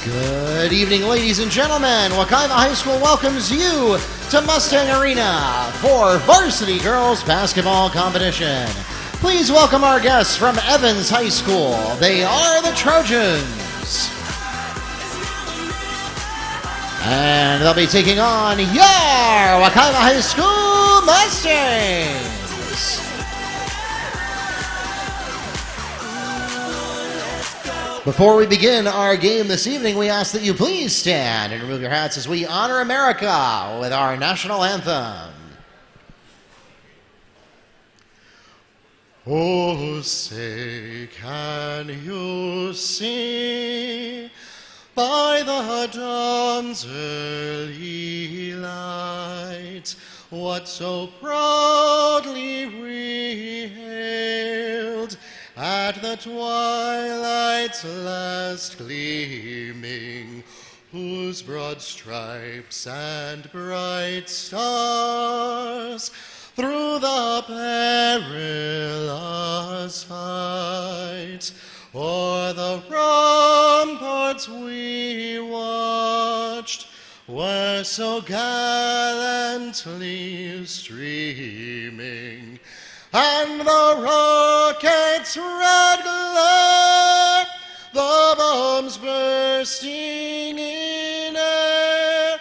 Good evening, ladies and gentlemen. Wekiva High School welcomes you to Mustang Arena for Varsity Girls Basketball Competition. Please welcome our guests from Evans High School. They are the Trojans. And they'll be taking on your Wekiva High School Mustangs. Before we begin our game this evening, we ask that you please stand and remove your hats as we honor America with our national anthem. Oh, say, can you see by the dawn's early light what so proudly we hailed at the twilight's last gleaming, whose broad stripes and bright stars through the perilous fight o'er the ramparts we watched were so gallantly streaming, and the rocket's red glare, the bombs bursting in air,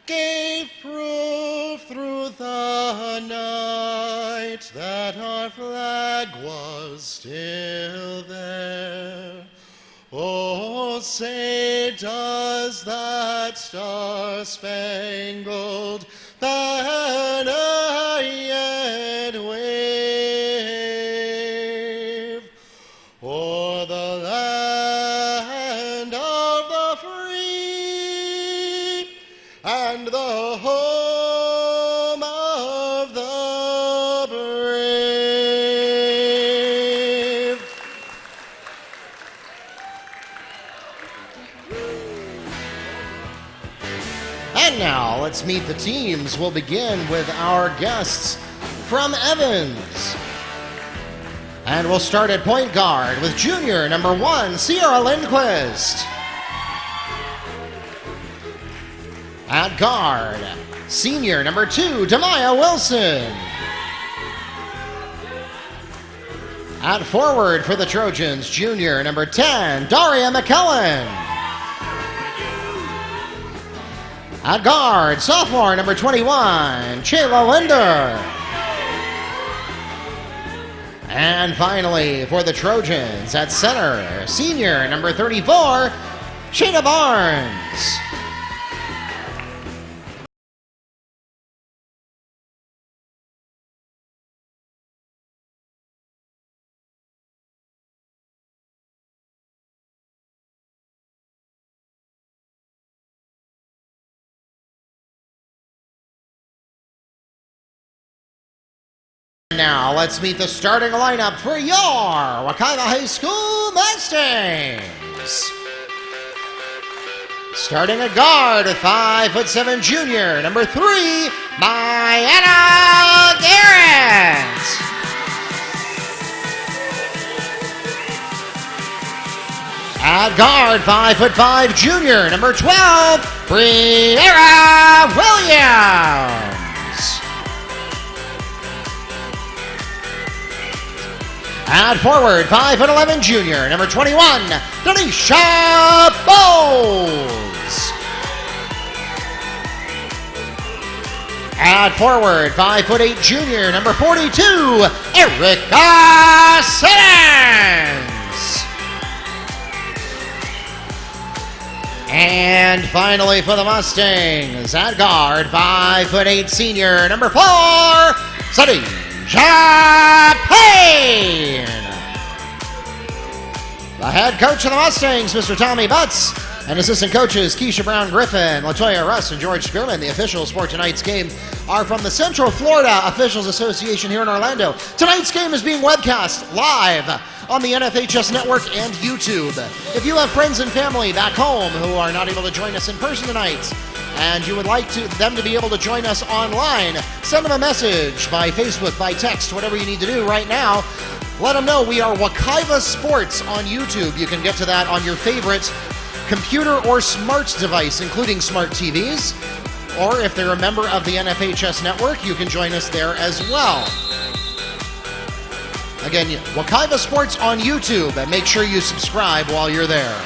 gave proof through the night that our flag was still there. Oh, say, does that star-spangled banner yet wave o'er the land of the free and the home of the brave? And now, let's meet the teams. We'll begin with our guests from Evans. And we'll start at point guard with junior number 1, Sierra Lindquist. At guard, senior number 2, Demaya Wilson. At forward for the Trojans, junior number 10, Daria McKellen. At guard, sophomore number 21, Chayla Linder. And finally, for the Trojans, at center, senior number 34, Shayna Barnes. Now, let's meet the starting lineup for your Wekiva High School Mustangs. Starting at guard, 5'7" junior, number 3, Mayanna Garrett. At guard, 5'5" junior, number 12, Briera Williams. At forward, 5'11" junior, number 21, Denisha Bowles. At forward, 5'8" junior, number 42, Erica Simmons. And finally for the Mustangs, at guard, 5'8" senior, number 4, Sadisha Payne. The head coach of the Mustangs, Mr. Tommy Butts, and assistant coaches Keisha Brown Griffin, Latoya Russ, and George Spearman. The officials for tonight's game are from the Central Florida Officials Association here in Orlando. Tonight's game is being webcast live on the NFHS Network and YouTube. If you have friends and family back home who are not able to join us in person tonight, and you would like them to be able to join us online, send them a message by Facebook, by text, whatever you need to do right now. Let them know we are Wekiva Sports on YouTube. You can get to that on your favorite computer or smart device, including smart TVs. Or if they're a member of the NFHS network, you can join us there as well. Again, Wekiva Sports on YouTube, and make sure you subscribe while you're there.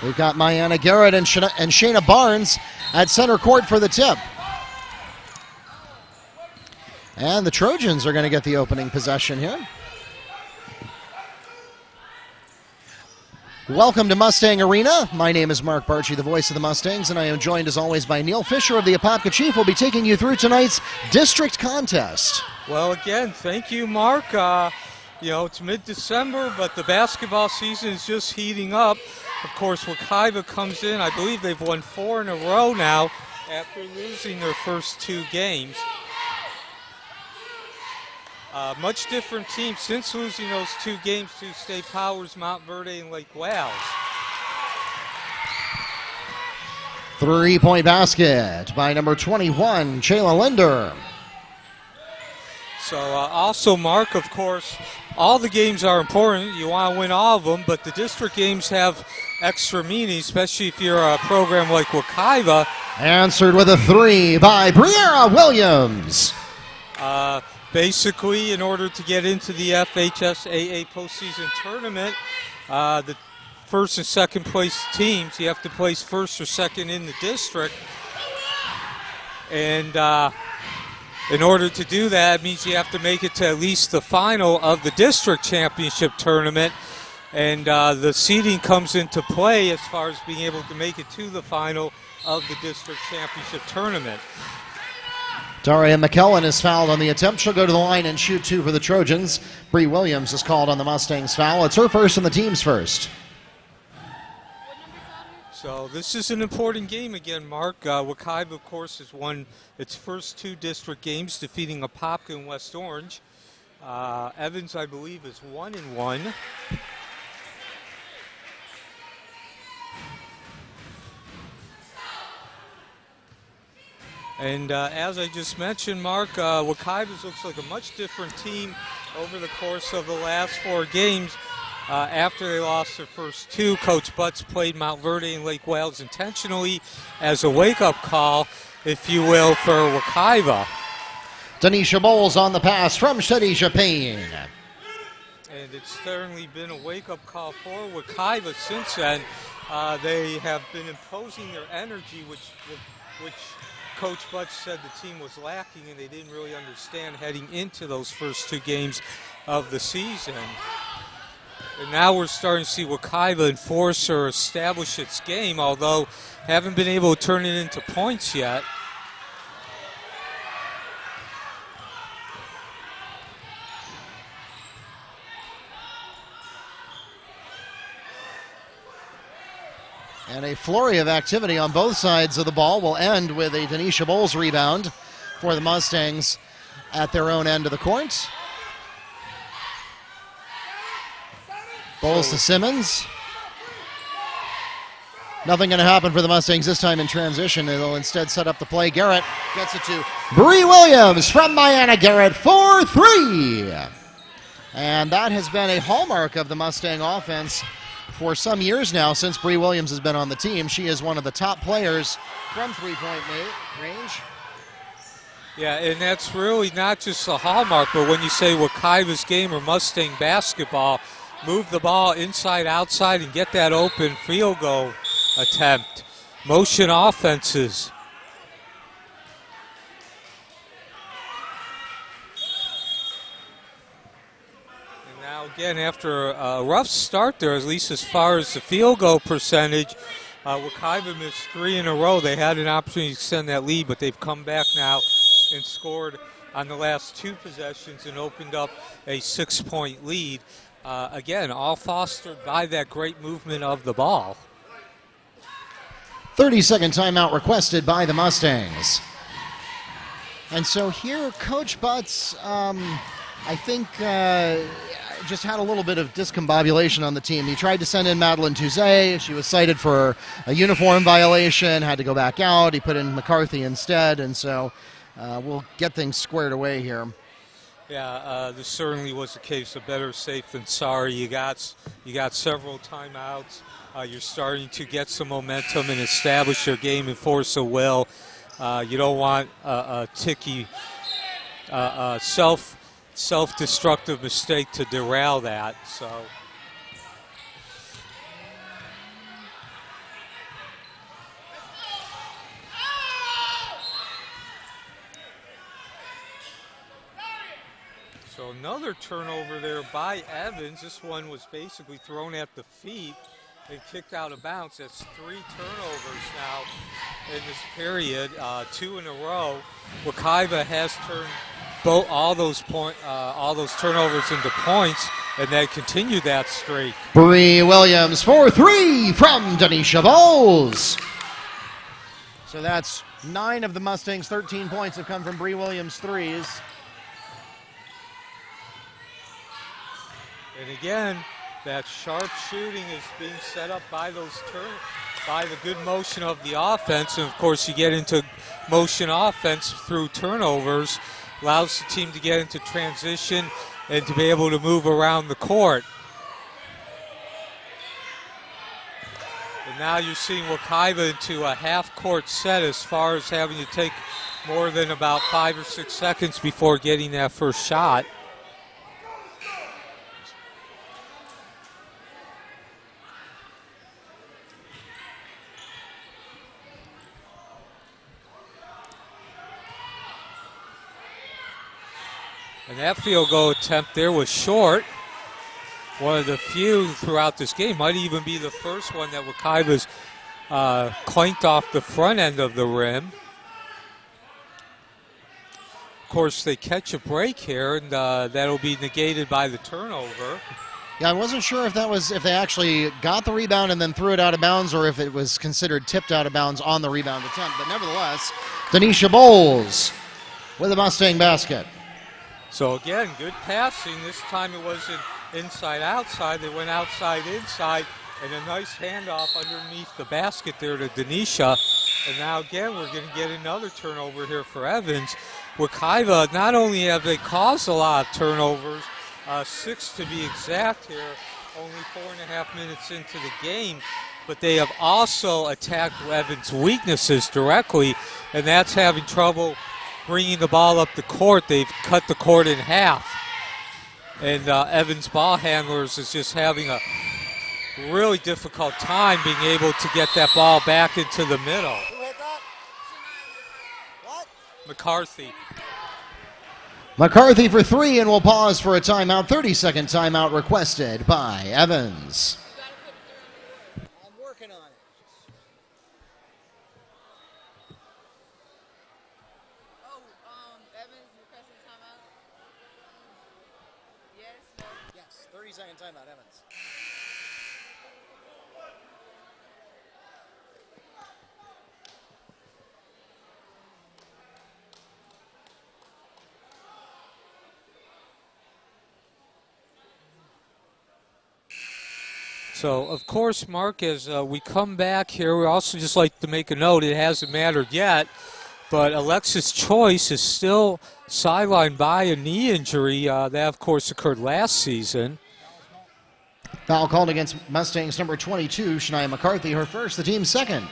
We've got Mayanna Garrett and Shayna Barnes at center court for the tip. And the Trojans are going to get the opening possession here. Welcome to Mustang Arena. My name is Mark Barchi, the voice of the Mustangs, and I am joined as always by Neil Fisher of the Apopka Chief. We'll be taking you through tonight's district contest. Well, again, thank you, Mark. It's mid-December, but the basketball season is just heating up. Of course, Wekiva comes in. I believe they've won 4 in a row now after losing their first 2 games. Much different team since losing those 2 games to State Powers, Mount Verde, and Lake Wales. 3-point basket by number 21, Chayla Linder. So also, Mark, of course, all the games are important. You want to win all of them, but the district games have extra meaning, especially if you're a program like Wekiva. Answered with a 3 by Briera Williams. Basically, in order to get into the FHSAA postseason tournament, the first and second place teams, you have to place first or second in the district. And in order to do that, it means you have to make it to at least the final of the district championship tournament. And the seeding comes into play as far as being able to make it to the final of the district championship tournament. Daria McKellen is fouled on the attempt. She'll go to the line and shoot 2 for the Trojans. Bree Williams is called on the Mustangs foul. It's her first and the team's first. So this is an important game again, Mark. Wekiva, of course, has won its first 2 district games, defeating Apopka and West Orange. Evans, I believe, is 1-1. And as I just mentioned, Mark, Wekiva looks like a much different team over the course of the last 4 games. After they lost their first 2, Coach Butts played Mount Verde and Lake Wales intentionally as a wake-up call, if you will, for Wekiva. Denisha Bowles on the pass from Shadisha Payne. And it's certainly been a wake-up call for Wekiva since then. They have been imposing their energy, which Coach Butts said the team was lacking, and they didn't really understand heading into those first 2 games of the season. And now we're starting to see Wekiva enforce or establish its game, although haven't been able to turn it into points yet. And a flurry of activity on both sides of the ball will end with a Denisha Bowles rebound for the Mustangs at their own end of the court. Bowles to Simmons. Nothing going to happen for the Mustangs this time in transition. They'll instead set up the play. Garrett gets it to Bree Williams from Mayanna Garrett for 3. And that has been a hallmark of the Mustang offense for some years now since Bree Williams has been on the team. She is one of the top players from 3-point range. Yeah, and that's really not just a hallmark, but when you say Wekiva's game or Mustang basketball, move the ball inside, outside, and get that open field goal attempt. Motion offenses. And now again, after a rough start there, at least as far as the field goal percentage, Wekiva missed 3 in a row. They had an opportunity to extend that lead, but they've come back now and scored on the last 2 possessions and opened up a 6-point lead. Again, all fostered by that great movement of the ball. 30-second timeout requested by the Mustangs. And so here, Coach Butts, I think, just had a little bit of discombobulation on the team. He tried to send in Madeline Touzé. She was cited for a uniform violation, had to go back out. He put in McCarthy instead. And so we'll get things squared away here. Yeah, this certainly was a case of better safe than sorry. You got several timeouts. You're starting to get some momentum and establish your game and force a will. You don't want a ticky, self-destructive mistake to derail that. So another turnover there by Evans. This one was basically thrown at the feet and kicked out of bounds. That's 3 turnovers now in this period, 2 in a row. Wekiva has turned all those turnovers into points, and they continue that streak. Bree Williams for 3 from Denisha Bowles. So that's 9 of the Mustangs' 13 points have come from Bree Williams' threes. And again, that sharp shooting is being set up by by the good motion of the offense. And of course, you get into motion offense through turnovers, allows the team to get into transition and to be able to move around the court. And now you're seeing Wekiva into a half-court set as far as having to take more than about 5 or 6 seconds before getting that first shot. And that field goal attempt there was short. One of the few throughout this game. Might even be the first one that Wekiva's clanked off the front end of the rim. Of course, they catch a break here, and that'll be negated by the turnover. Yeah, I wasn't sure if they actually got the rebound and then threw it out of bounds, or if it was considered tipped out of bounds on the rebound attempt. But nevertheless, Denisha Bowles with a Mustang basket. So again, good passing. This time it wasn't inside-outside. They went outside-inside, and a nice handoff underneath the basket there to Denisha. And now again, we're going to get another turnover here for Evans. Wekiva, not only have they caused a lot of turnovers, 6 to be exact here, only 4.5 minutes into the game, but they have also attacked Evans' weaknesses directly, and that's having trouble bringing the ball up the court. They've cut the court in half. And Evans' ball handlers is just having a really difficult time being able to get that ball back into the middle. Who hit that? What? McCarthy. McCarthy for 3, and we'll pause for a timeout. 30-second timeout requested by Evans. I'm working on it. Evans requesting timeout? Yes, no. Yes, 30-second timeout, Evans. So, of course, Mark, as we come back here, we also just like to make a note, it hasn't mattered yet, but Alexis Choice is still sidelined by a knee injury. That, of course, occurred last season. Foul called against Mustangs number 22, Shania McCarthy, her first, the team's second.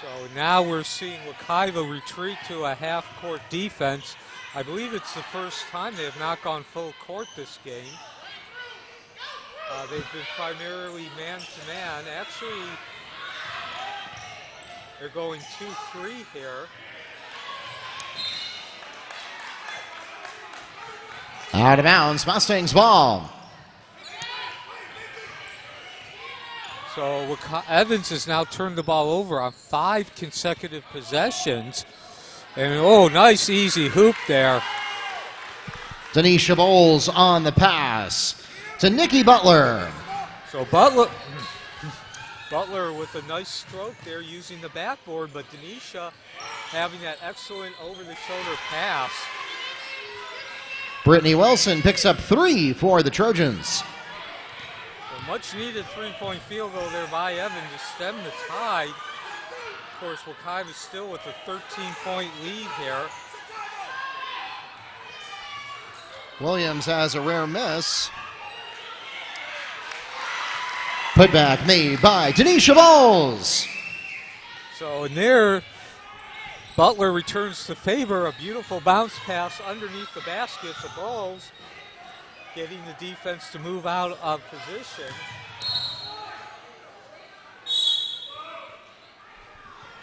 So now we're seeing Wekiva retreat to a half-court defense. I believe it's the first time they have not gone full court this game. They've been primarily man-to-man. Actually, they're going 2-3 here. Out of bounds, Mustangs ball. So Evans has now turned the ball over on 5 consecutive possessions. And, oh, nice easy hoop there. Denisha Bowles on the pass to Nikki Butler. So Butler with a nice stroke there using the backboard, but Denisha having that excellent over-the-shoulder pass. Brittany Wilson picks up 3 for the Trojans. A much-needed three-point field goal there by Evans to stem the tide. course, Wekiva is still with a 13-point lead here. Williams has a rare miss. Putback made by Denisha Bowles. So in there, Butler returns to favor. A beautiful bounce pass underneath the basket to Bowles, getting the defense to move out of position.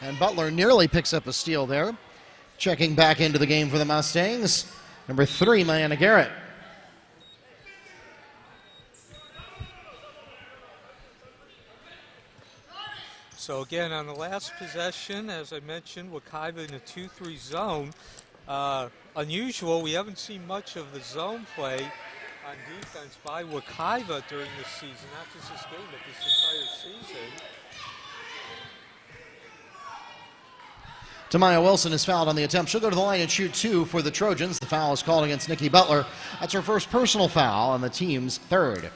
And Butler nearly picks up a steal there. Checking back into the game for the Mustangs, number 3, Mariana Garrett. So again, on the last possession, as I mentioned, Wekiva in a 2-3 zone. Unusual, we haven't seen much of the zone play on defense by Wekiva during this season, not just this game, but this entire season. Tamaya Wilson is fouled on the attempt. She'll go to the line and shoot 2 for the Trojans. The foul is called against Nikki Butler. That's her first personal foul and the team's 3rd.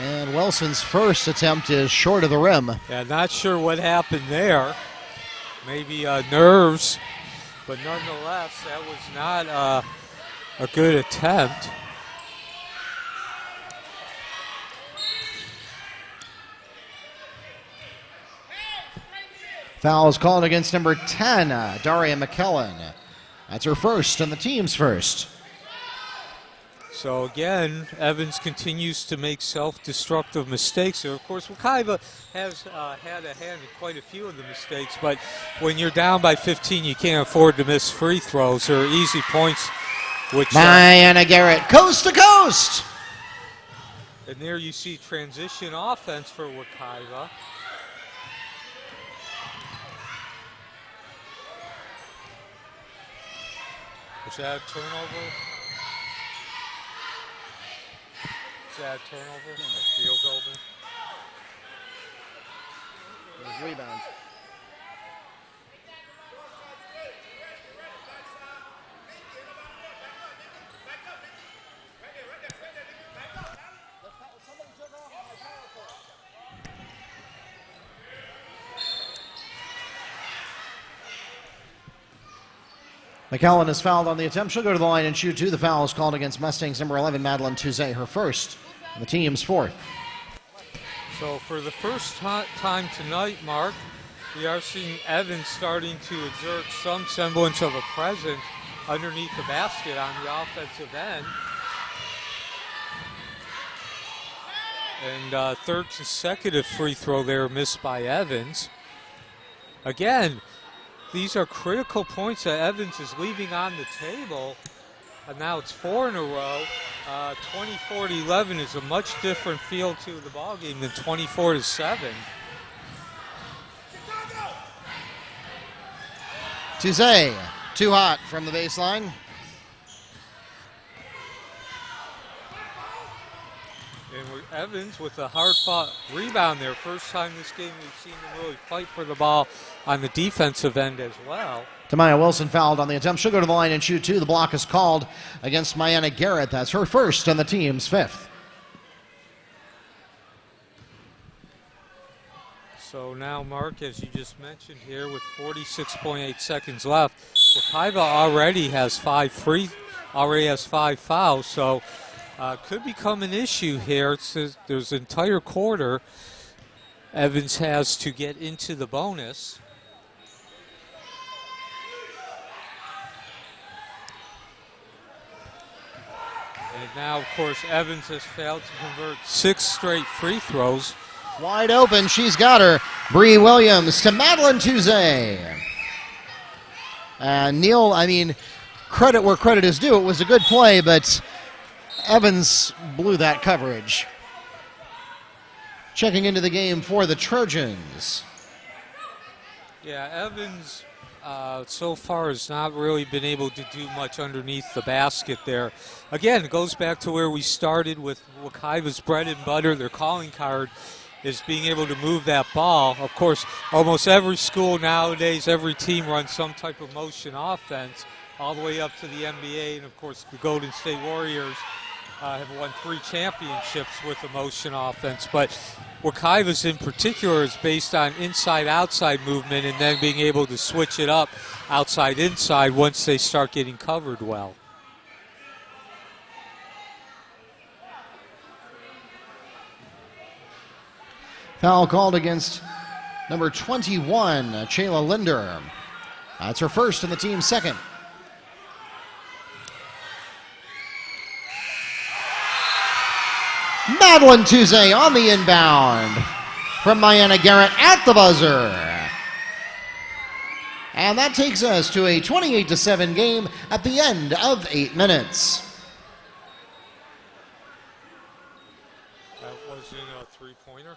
And Wilson's first attempt is short of the rim. Yeah, not sure what happened there. Maybe nerves, but nonetheless, that was not a good attempt. Foul is called against number 10, Daria McKellen. That's her first and the team's first. So again, Evans continues to make self-destructive mistakes here. Of course, Wekiva has had a hand in quite a few of the mistakes, but when you're down by 15, you can't afford to miss free throws or easy points. Which Mariana Garrett, coast to coast! And there you see transition offense for Wekiva. Was that a turnover? Is that a turnover? A field goal? It was rebounds. McKellen is fouled on the attempt. She'll go to the line and shoot 2. The foul is called against Mustangs number 11, Madeline Tuzet, her first, and the team's 4th. So for the first time tonight, Mark, we are seeing Evans starting to exert some semblance of a presence underneath the basket on the offensive end. And third consecutive free throw there missed by Evans. Again, these are critical points that Evans is leaving on the table. And now it's 4 in a row. 24-11 is a much different feel to the ballgame than 24-7. Tuzet, too hot from the baseline. And Evans with a hard-fought rebound there. First time this game we've seen them really fight for the ball on the defensive end as well. Tamaya Wilson fouled on the attempt. She'll go to the line and shoot 2. The block is called against Mariana Garrett. That's her first and the team's 5th. So now, Mark, as you just mentioned here, with 46.8 seconds left, Wekiva already has 5 fouls. So could become an issue here. There's an entire quarter Evans has to get into the bonus. And now, of course, Evans has failed to convert 6 straight free throws. Wide open, she's got her. Bree Williams to Madeline Tuzet. Neil, I mean, credit where credit is due. It was a good play, but Evans blew that coverage. Checking into the game for the Trojans. Yeah, Evans so far has not really been able to do much underneath the basket there. Again, it goes back to where we started with Wekiva's bread and butter. Their calling card is being able to move that ball. Of course, almost every school nowadays, every team runs some type of motion offense. all the way up to the NBA. And, of course, the Golden State Warriors have won 3 championships with the motion offense. But Wekiva's in particular is based on inside-outside movement and then being able to switch it up outside-inside once they start getting covered well. Foul called against number 21, Chayla Linder. That's her first and the team's second. Madeline Tuesday on the inbound from Mayanna Garrett at the buzzer. And that takes us to a 28-7 game at the end of 8 minutes. That wasn't a three-pointer.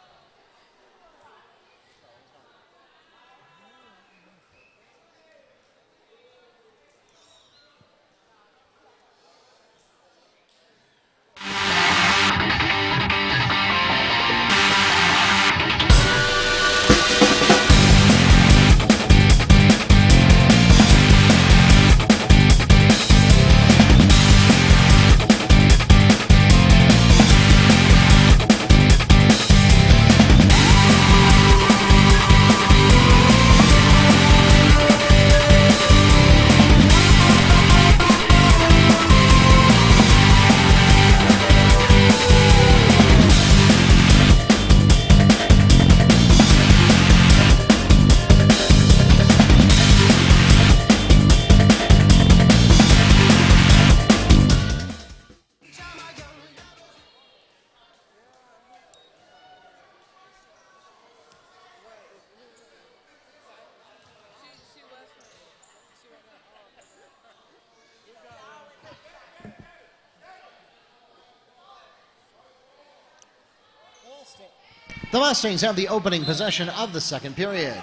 The Mustangs have the opening possession of the second period.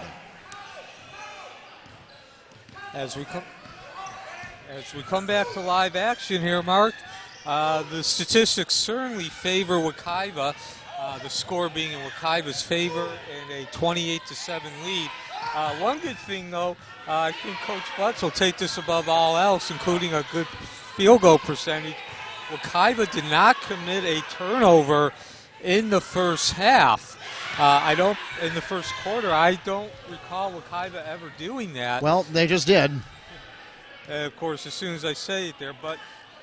As we come back to live action here, Mark, the statistics certainly favor Wekiva, the score being in Wekiva's favor and a 28-7 lead. One good thing, though, I think Coach Butts will take this above all else, including a good field goal percentage. Wekiva did not commit a turnover in the first half. In the first quarter, I don't recall Wekiva ever doing that. Well, they just did. Of course, as soon as I say it there, but,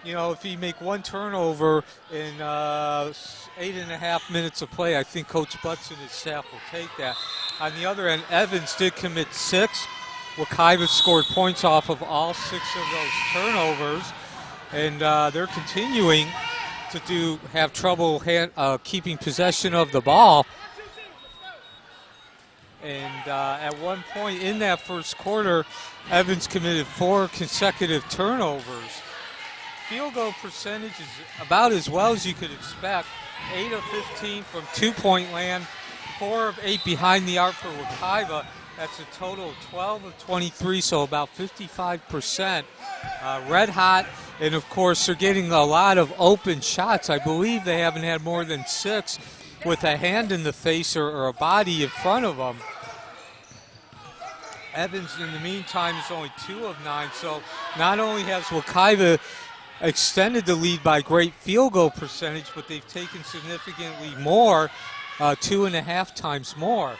you know, if you make one turnover in 8.5 minutes of play, I think Coach Butts and his staff will take that. On the other end, Evans did commit 6. Wekiva scored points off of all 6 of those turnovers, and they're continuing to have trouble keeping possession of the ball. And at one point in that first quarter, Evans committed 4 consecutive turnovers. Field goal percentage is about as well as you could expect. 8 of 15 from two-point land, 4 of 8 behind the arc for Wekiva. That's a total of 12 of 23, so about 55%. Red hot, and of course they're getting a lot of open shots. I believe they haven't had more than 6 with a hand in the face or a body in front of them. Evans, in the meantime, is only 2 of 9, so not only has Wekiva extended the lead by great field goal percentage, but they've taken significantly more, 2.5 times more.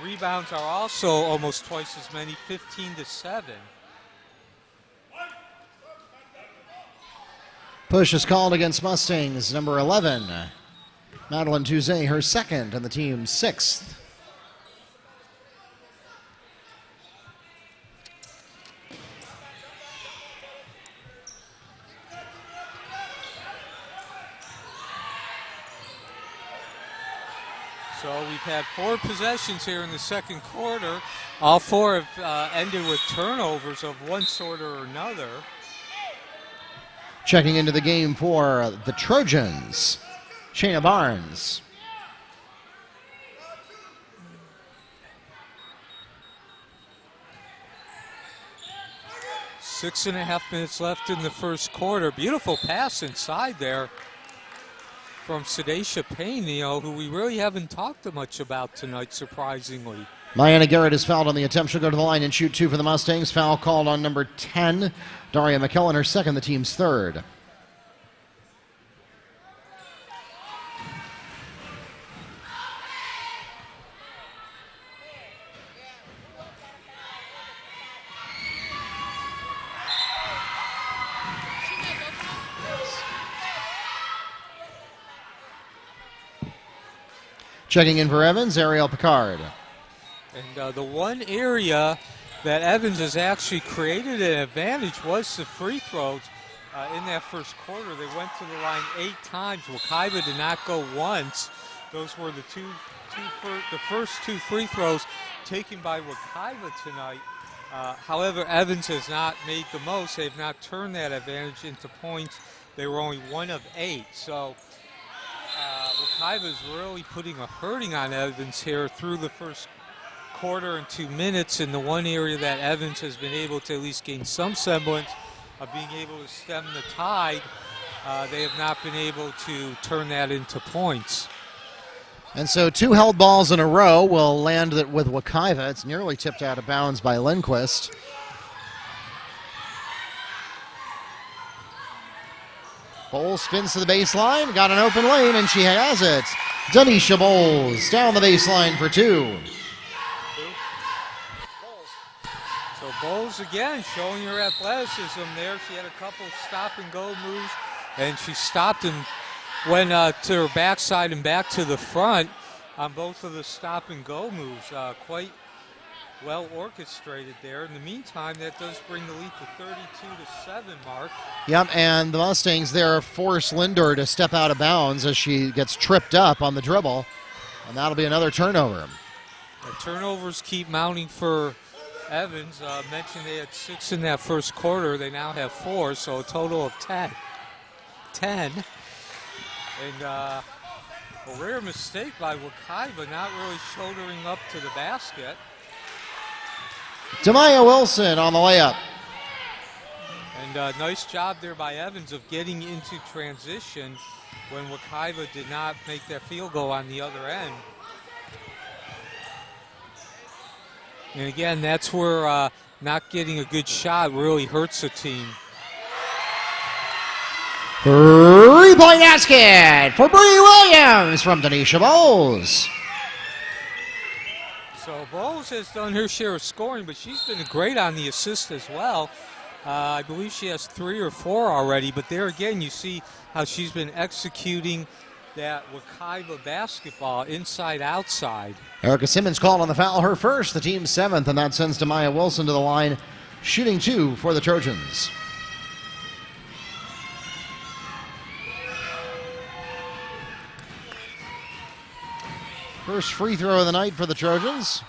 The rebounds are also almost twice as many, 15-7. Push is called against Mustangs, number 11. Madeline Tuesday, her second, and the team's 6th. So we've had 4 possessions here in the second quarter. All 4 have ended with turnovers of one sort or another. Checking into the game for the Trojans, Shayna Barnes. Six and a half minutes left in the first quarter. Beautiful pass inside there from Sadacia Payne, who we really haven't talked much about tonight, surprisingly. Mayanna Garrett is fouled on the attempt. She'll go to the line and shoot 2 for the Mustangs. Foul called on number 10, Daria McKellen, her second, the team's third. Checking in for Evans, Ariel Picard. And the one area that Evans has actually created an advantage was the free throws. In that first quarter, they went to the line 8 times. Wekiva did not go once. Those were the first 2 free throws taken by Wekiva tonight. However, Evans has not made the most. They've not turned that advantage into points. They were only 1 of 8. So Wekiva is really putting a hurting on Evans here through the first quarter and 2 minutes. In the one area that Evans has been able to at least gain some semblance of being able to stem the tide, they have not been able to turn that into points. And so 2 held balls in a row will land it with Wekiva. It's nearly tipped out of bounds by Lindquist. Bowles spins to the baseline, got an open lane, and she has it. Denisha Bowles down the baseline for 2. So Bowles again showing her athleticism there. She had a couple stop-and-go moves, and she stopped and went to her backside and back to the front on both of the stop-and-go moves. Quite well orchestrated there. In the meantime, that does bring the lead to 32-7, Mark. Yep, and the Mustangs there force Lindor to step out of bounds as she gets tripped up on the dribble, and that'll be another turnover. The turnovers keep mounting for Evans. Mentioned they had 6 in that first quarter. They now have 4, so a total of 10. And a rare mistake by Wekiva, not really shouldering up to the basket. Demaya Wilson on the layup. And nice job there by Evans of getting into transition when Wekiva did not make that field goal on the other end. And again, that's where not getting a good shot really hurts the team. 3-point basket for Bree Williams from Denisha Bowles. So Bowles has done her share of scoring, but she's been great on the assist as well. I believe she has 3 or 4 already, but there again you see how she's been executing that Wekiva basketball inside outside. Erica Simmons called on the foul, her first, the team's 7th, and that sends Demaya Wilson to the line, shooting 2 for the Trojans. First free throw of the night for the Trojans.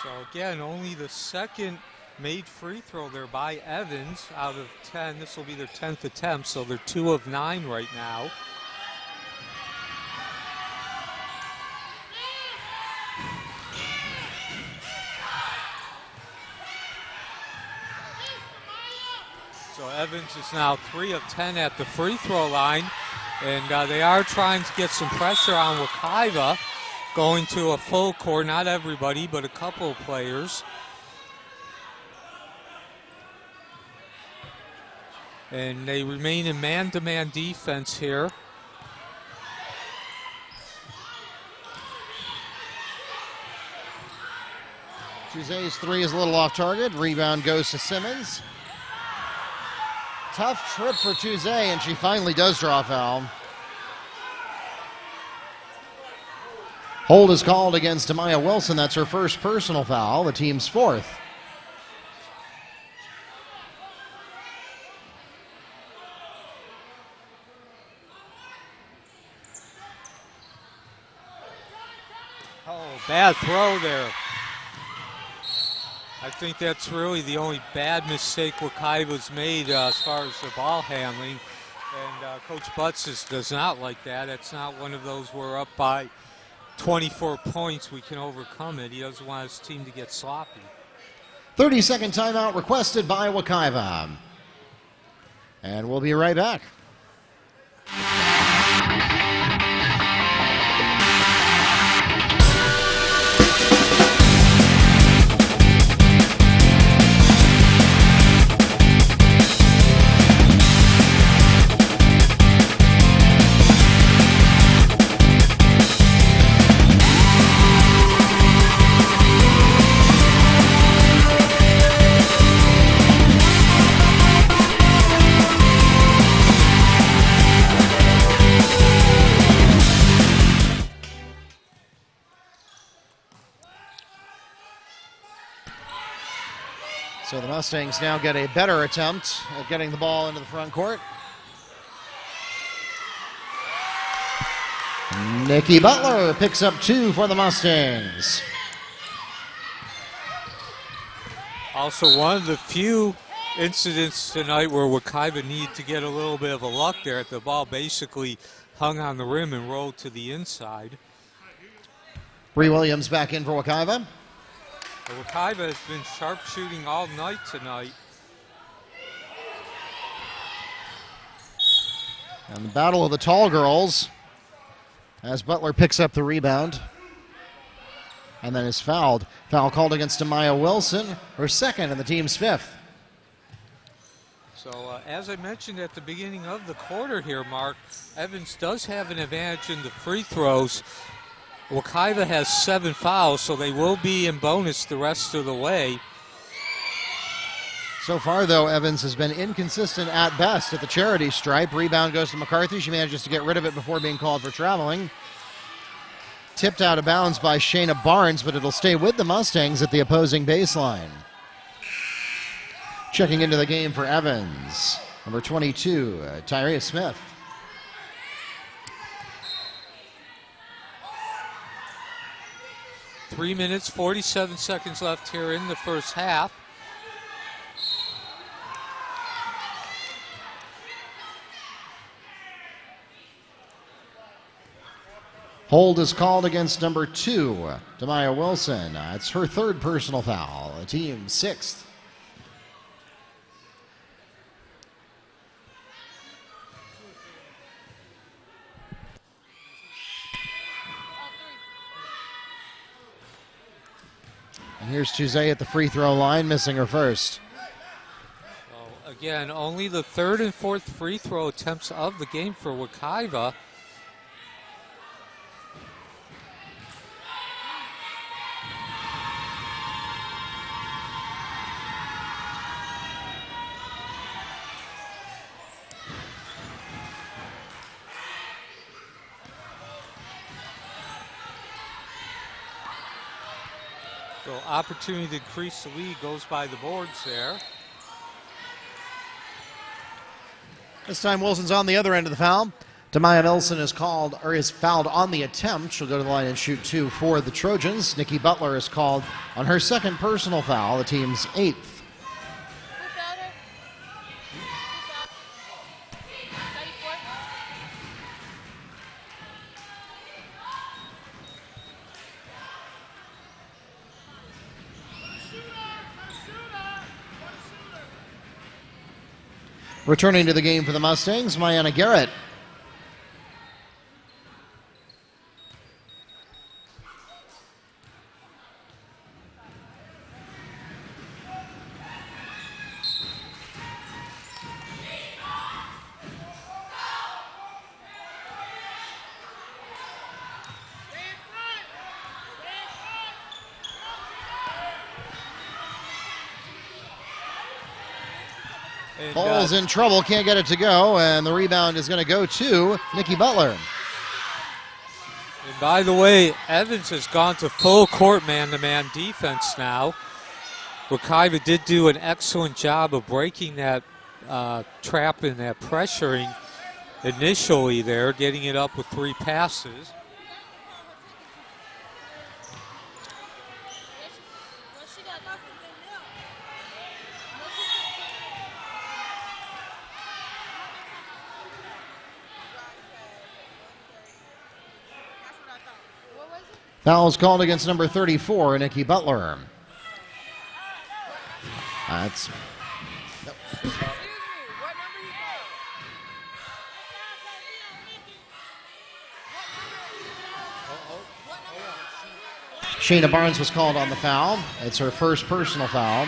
So again, only the second made free throw there by Evans out of 10. This will be their 10th attempt, so they're 2 of 9 right now. So Evans is now 3 of 10 at the free throw line, and they are trying to get some pressure on Wekiva, going to a full court, not everybody, but a couple of players. And they remain in man-to-man defense here. Jose's 3 is a little off target. Rebound goes to Simmons. Tough trip for Jose, and she finally does draw a foul. Hold is called against Demaya Wilson. That's her first personal foul, the team's 4th. Oh, bad throw there. I think that's really the only bad mistake Wekiva's made as far as the ball handling. And Coach Butts does not like that. It's not one of those we're up by 24 points, we can overcome it. He doesn't want his team to get sloppy. 30-second timeout requested by Wekiva. And we'll be right back. So the Mustangs now get a better attempt at getting the ball into the front court. Nikki Butler picks up 2 for the Mustangs. Also, one of the few incidents tonight where Wekiva needed to get a little bit of a luck there. The ball basically hung on the rim and rolled to the inside. Bree Williams back in for Wekiva. Wekiva has been sharpshooting all night tonight. And the battle of the tall girls as Butler picks up the rebound and then is fouled. Foul called against Amaya Wilson, her second and the team's 5th. So as I mentioned at the beginning of the quarter here, Mark, Evans does have an advantage in the free throws. Wekiva has 7 fouls, so they will be in bonus the rest of the way. So far, though, Evans has been inconsistent at best at the charity stripe. Rebound goes to McCarthy. She manages to get rid of it before being called for traveling. Tipped out of bounds by Shayna Barnes, but it'll stay with the Mustangs at the opposing baseline. Checking into the game for Evans, number 22, Tyria Smith. Three minutes, 47 seconds left here in the first half. Hold is called against number 2, Demaya Wilson. It's her 3rd personal foul, the team's 6th. And here's Tuzay at the free throw line, missing her first. So again, only the 3rd and 4th free throw attempts of the game for Wekiva. So opportunity to increase the lead goes by the boards there. This time Wilson's on the other end of the foul. Demaya Wilson is called, or is fouled on the attempt. She'll go to the line and shoot 2 for the Trojans. Nikki Butler is called on her 2nd personal foul, the team's 8th. Returning to the game for the Mustangs, Mayanna Garrett. Ball's in trouble, can't get it to go, and the rebound is going to go to Nikki Butler. And by the way, Evans has gone to full court man-to-man defense now. Wekiva did do an excellent job of breaking that trap and that pressuring initially there, getting it up with 3 passes. Foul is called against number 34, Nikki Butler. That's... Nope. Shayna Barnes was called on the foul. It's her 1st personal foul.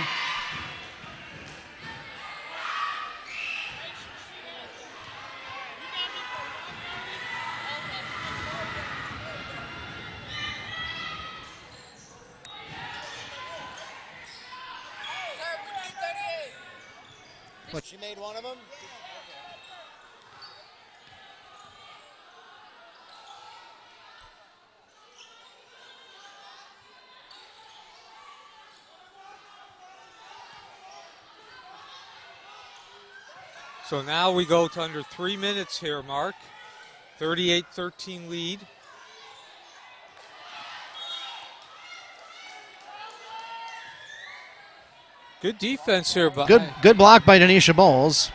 But she made one of them. So now we go to under 3 minutes here, Mark. 38-13 lead. Good defense here. Good block by Denisha Bowles.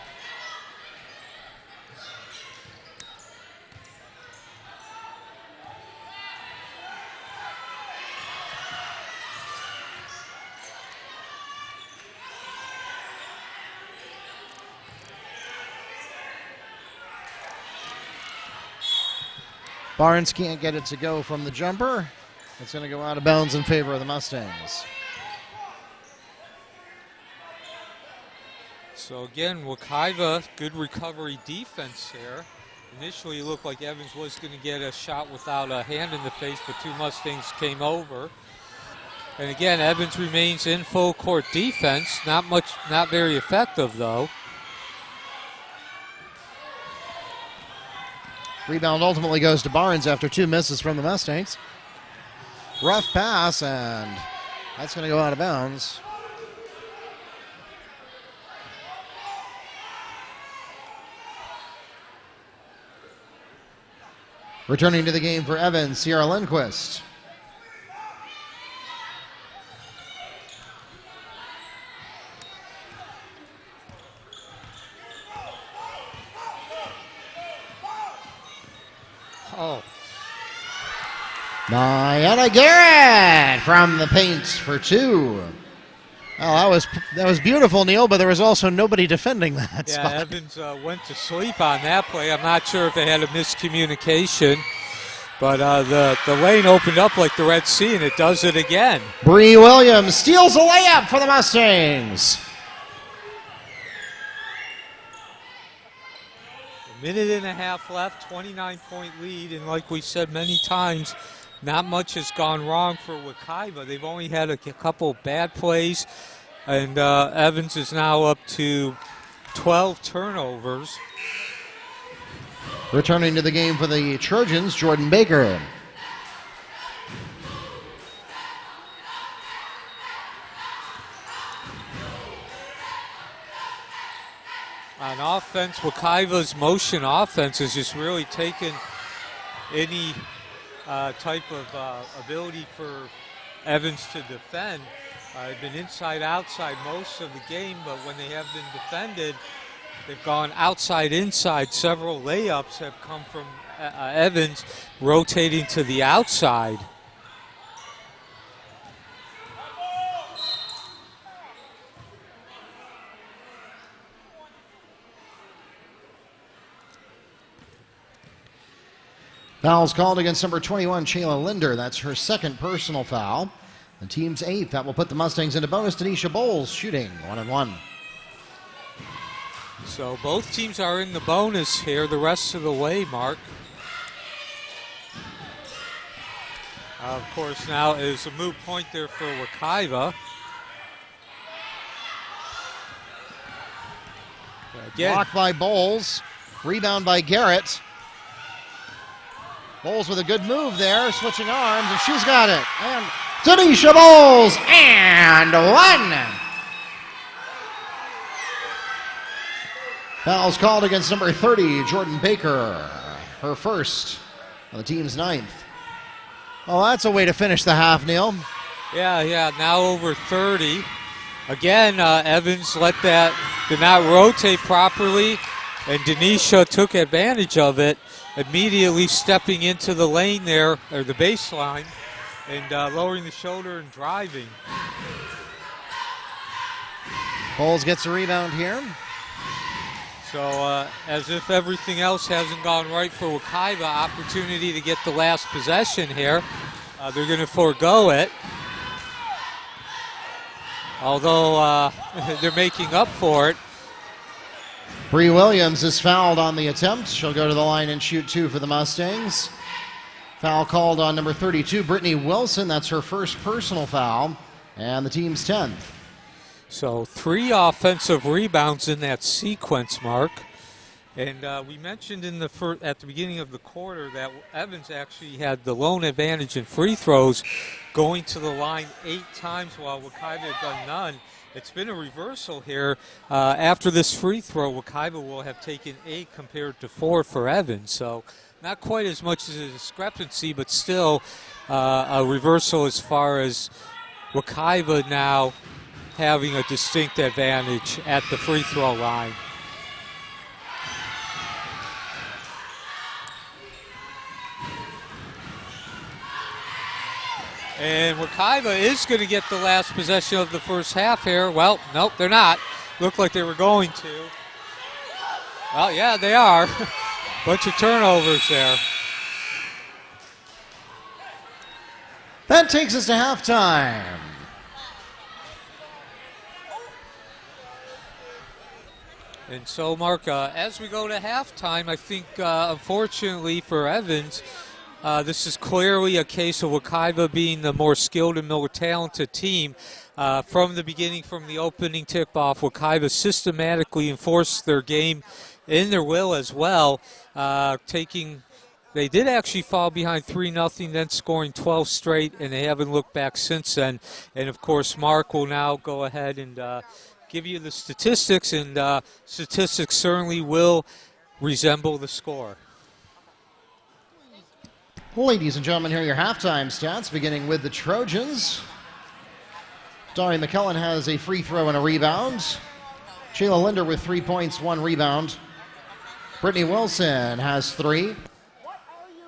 Barnes can't get it to go from the jumper. It's going to go out of bounds in favor of the Mustangs. So again, Wekiva, good recovery defense here. Initially it looked like Evans was going to get a shot without a hand in the face, but two Mustangs came over. And again, Evans remains in full court defense. Not very effective though. Rebound ultimately goes to Barnes after 2 misses from the Mustangs. Rough pass, and that's going to go out of bounds. Returning to the game for Evans, Sierra Lindquist. Oh. Diana Garrett from the paint for 2. Oh, that was beautiful, Neil, but there was also nobody defending that spot. Yeah, Evans went to sleep on that play. I'm not sure if they had a miscommunication, but the lane opened up like the Red Sea, and it does it again. Bree Williams steals a layup for the Mustangs. A minute and a half left, 29-point lead, and like we said many times, not much has gone wrong for Wekiva. They've only had a couple bad plays, and Evans is now up to 12 turnovers. Returning to the game for the Trojans, Jordan Baker. On offense, Wekiva's motion offense has just really taken any type of ability for Evans to defend. They've been inside-outside most of the game, but when they have been defended, they've gone outside-inside. Several layups have come from Evans rotating to the outside. Fouls called against number 21, Shayla Linder. That's her second personal foul. The team's 8th. That will put the Mustangs into bonus. Denisha Bowles shooting 1-1. So both teams are in the bonus here the rest of the way, Mark. Of course, now is a moot point there for Wekiva. Again. Blocked by Bowles. Rebound by Garrett. Bowles with a good move there, switching arms, and she's got it. And Denisha Bowles, and 1. Fouls called against number 30, Jordan Baker. Her first on the team's 9th. Oh, that's a way to finish the half, Neil. Yeah, now over 30. Again, Evans did not rotate properly, and Denisha took advantage of it, immediately stepping into the lane there, or the baseline, and lowering the shoulder and driving. Bowles gets a rebound here. So as if everything else hasn't gone right for Wekiva, opportunity to get the last possession here. They're going to forego it. Although they're making up for it. Bree Williams is fouled on the attempt. She'll go to the line and shoot 2 for the Mustangs. Foul called on number 32, Brittany Wilson. That's her first personal foul, and the team's 10th. So 3 offensive rebounds in that sequence, Mark. And we mentioned in the at the beginning of the quarter that Evans actually had the lone advantage in free throws, going to the line 8 times while Wekiva had done none. It's been a reversal here. After this free throw, Wekiva will have taken 8 compared to 4 for Evans. So not quite as much as a discrepancy, but still a reversal as far as Wekiva now having a distinct advantage at the free throw line. And Wekiva is going to get the last possession of the first half here. Well, nope, they're not. Looked like they were going to. Well, yeah, they are. Bunch of turnovers there. That takes us to halftime. And so, Mark, as we go to halftime, I think, unfortunately for Evans, this is clearly a case of Wekiva being the more skilled and more talented team. From the beginning, from the opening tip-off, Wekiva systematically enforced their game in their will as well, they did actually fall behind 3-0, then scoring 12 straight, and they haven't looked back since then. And, of course, Mark will now go ahead and give you the statistics, and statistics certainly will resemble the score. Ladies and gentlemen, here are your halftime stats, beginning with the Trojans. Darian McKellen has a free throw and a rebound. Shayla Linder with 3 points, 1 rebound. Brittany Wilson has 3. What are you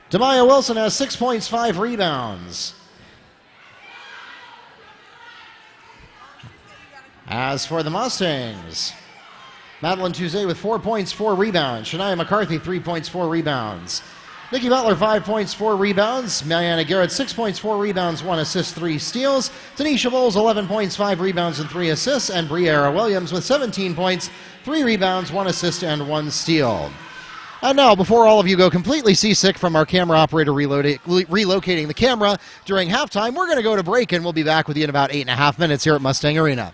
doing? Demaya Wilson has 6 points, 5 rebounds. As for the Mustangs, Madeline Tuesday with 4 points, 4 rebounds. Shania McCarthy, 3 points, 4 rebounds. Nikki Butler, 5 points, 4 rebounds. Mariana Garrett, 6 points, 4 rebounds, 1 assist, 3 steals. Tanisha Bowles, 11 points, 5 rebounds, and 3 assists. And Briera Williams with 17 points, 3 rebounds, 1 assist, and 1 steal. And now, before all of you go completely seasick from our camera operator relocating the camera during halftime, we're going to go to break, and we'll be back with you in about 8.5 minutes here at Mustang Arena.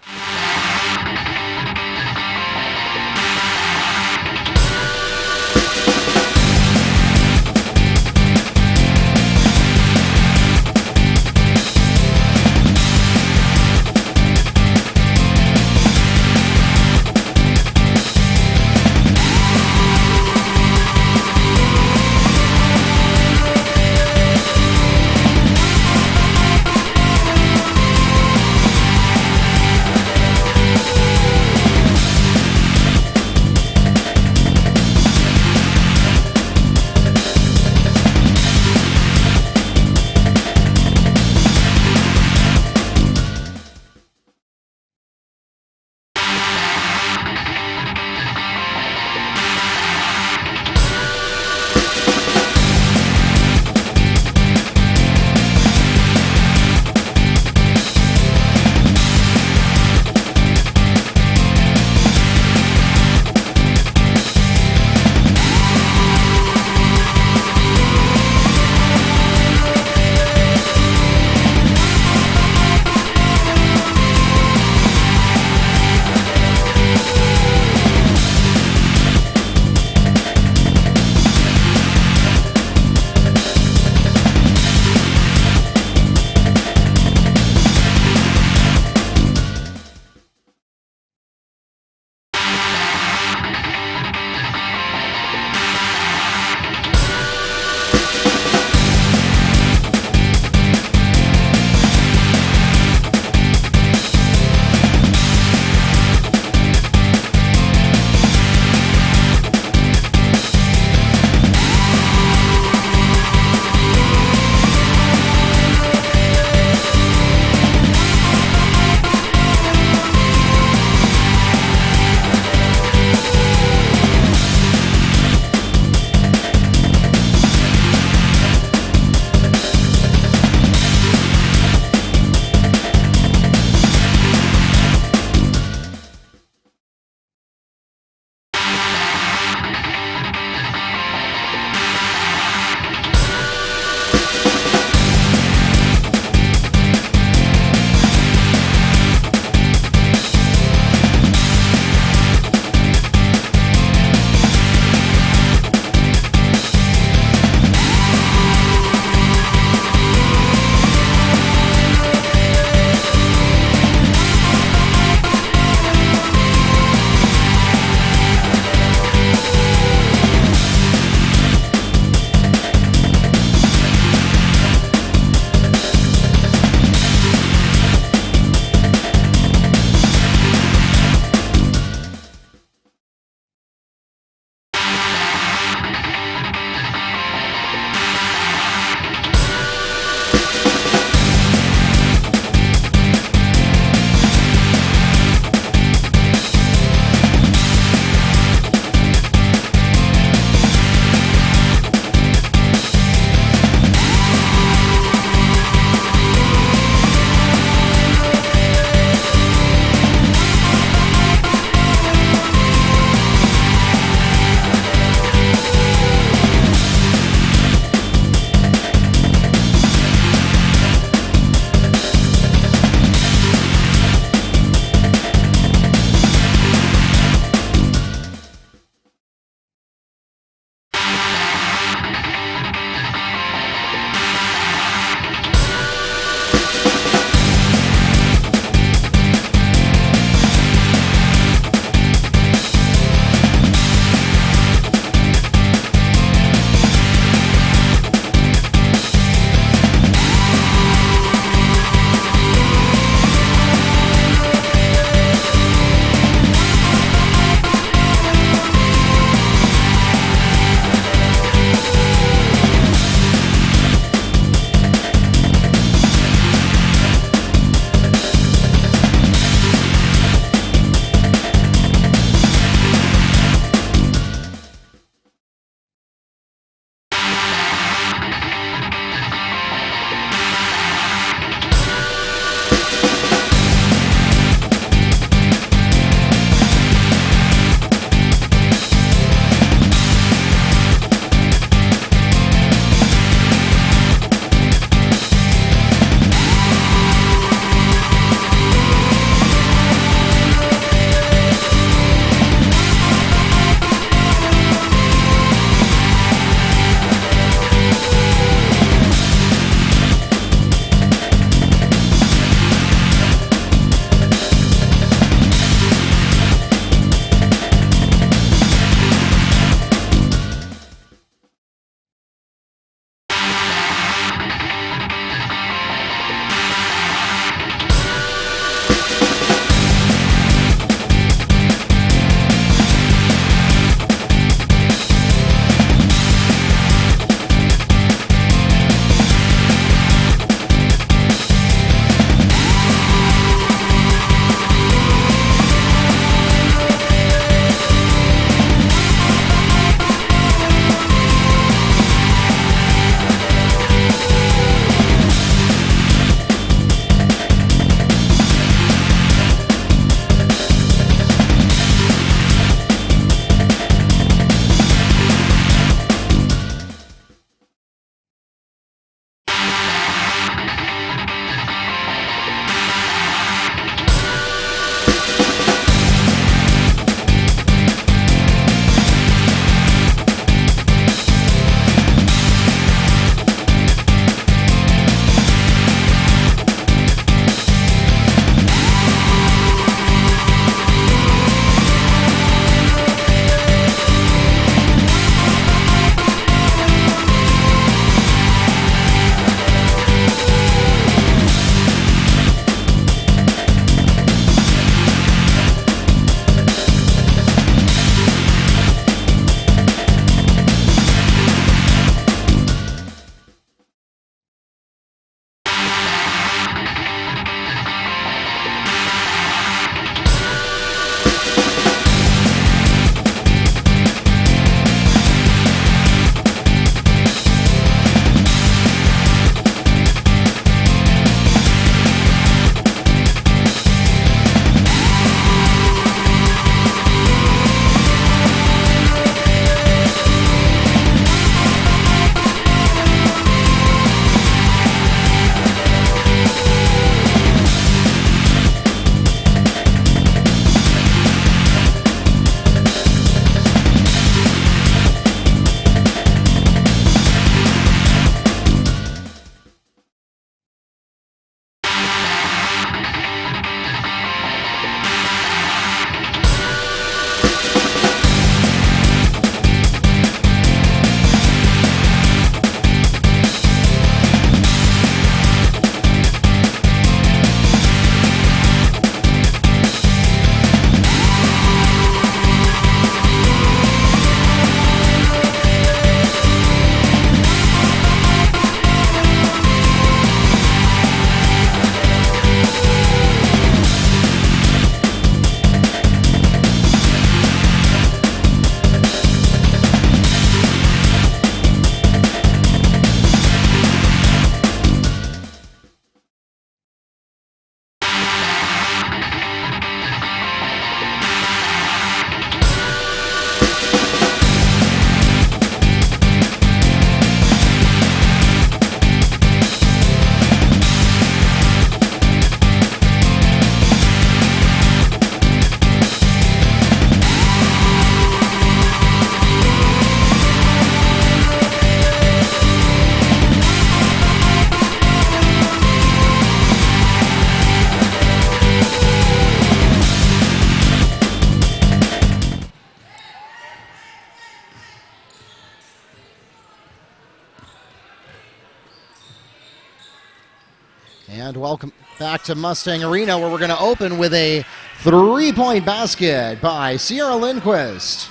And welcome back to Mustang Arena, where we're going to open with a three-point basket by Sierra Lindquist.